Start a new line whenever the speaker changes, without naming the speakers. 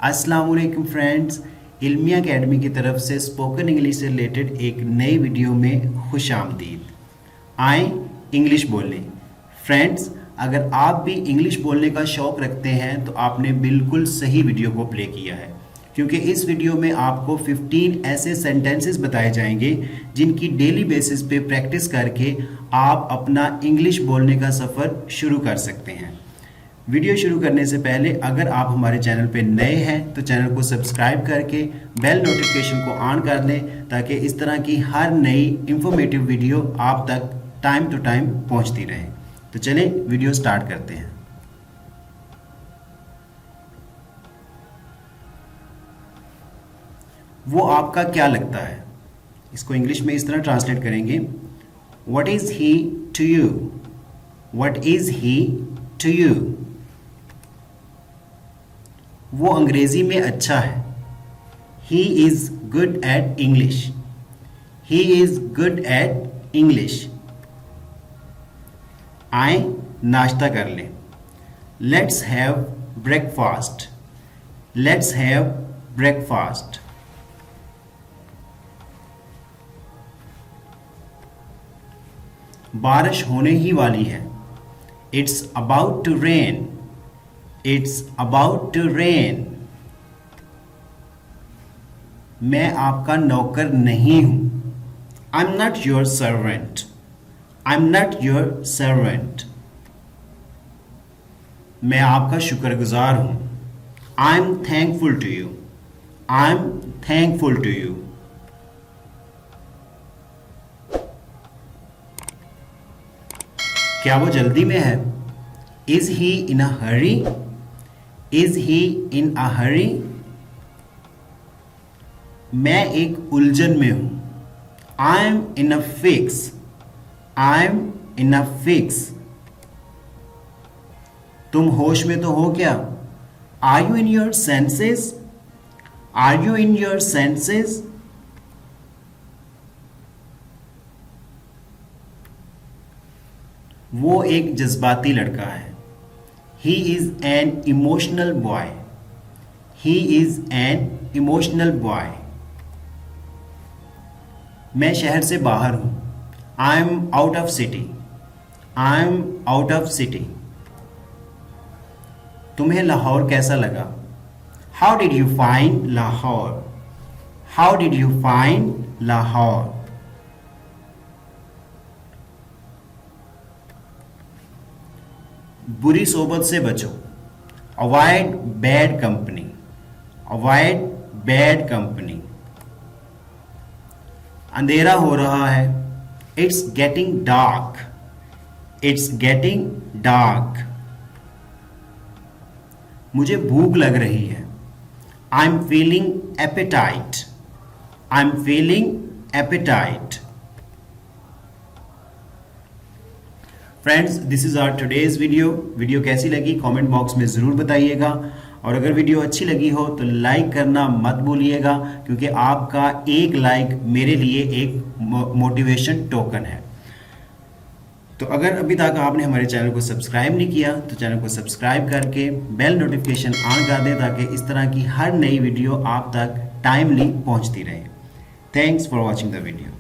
अस्सलाम वालेकुम friends, इल्मिया academy की तरफ से स्पोकन इंग्लिश से रिलेटेड एक नई वीडियो में खुश आमदीद। आए इंग्लिश बोलें। फ्रेंड्स, अगर आप भी इंग्लिश बोलने का शौक़ रखते हैं तो आपने बिल्कुल सही वीडियो को प्ले किया है, क्योंकि इस वीडियो में आपको 15 ऐसे सेंटेंसेस बताए जाएंगे जिनकी डेली बेसिस पे प्रैक्टिस करके आप अपना इंग्लिश बोलने का सफ़र शुरू कर सकते हैं। वीडियो शुरू करने से पहले अगर आप हमारे चैनल पे नए हैं तो चैनल को सब्सक्राइब करके बेल नोटिफिकेशन को ऑन कर लें, ताकि इस तरह की हर नई इंफॉर्मेटिव वीडियो आप तक टाइम टू टाइम पहुंचती रहे। तो चलें वीडियो स्टार्ट करते हैं। वो आपका क्या लगता है, इसको इंग्लिश में इस तरह ट्रांसलेट करेंगे, what is he to you, what is he to you. वो अंग्रेजी में अच्छा है, he is good at English, he is good at English. आए नाश्ता कर लें, let's have breakfast, let's have breakfast. बारिश होने ही वाली है, it's about to rain, it's about to rain. मैं आपका नौकर नहीं हूं, I am not your servant, I am not your servant. मैं आपका शुक्रगुजार हूं, I am thankful to you, I am thankful to you. क्या वो जल्दी में है, is he in a Hari, is he इन अ हरी। मैं एक उलझन में हूं, I am in a fix, I am in a fix. तुम होश में तो हो क्या, are you in your senses, are you in your senses. वो एक जज्बाती लड़का है, he is an emotional boy, he is an emotional boy. मैं शहर से बाहर हूं, I am out of city, I am out of city. तुम्हें लाहौर कैसा लगा, how did you find Lahore, how did you find Lahore. बुरी सोबत से बचो, avoid bad company, avoid bad company. अंधेरा हो रहा है, it's getting dark, it's getting dark. मुझे भूख लग रही है, I am feeling appetite, I am feeling appetite. Friends, this is our today's video कैसी लगी कमेंट बॉक्स में ज़रूर बताइएगा, और अगर वीडियो अच्छी लगी हो तो लाइक करना मत भूलिएगा, क्योंकि आपका एक लाइक मेरे लिए एक मोटिवेशन टोकन है। तो अगर अभी तक आपने हमारे चैनल को सब्सक्राइब नहीं किया तो चैनल को सब्सक्राइब करके बेल नोटिफिकेशन ऑन कर दें, ताकि इस तरह की हर नई वीडियो आप तक टाइमली पहुंचती रहे। Thanks for watching the video.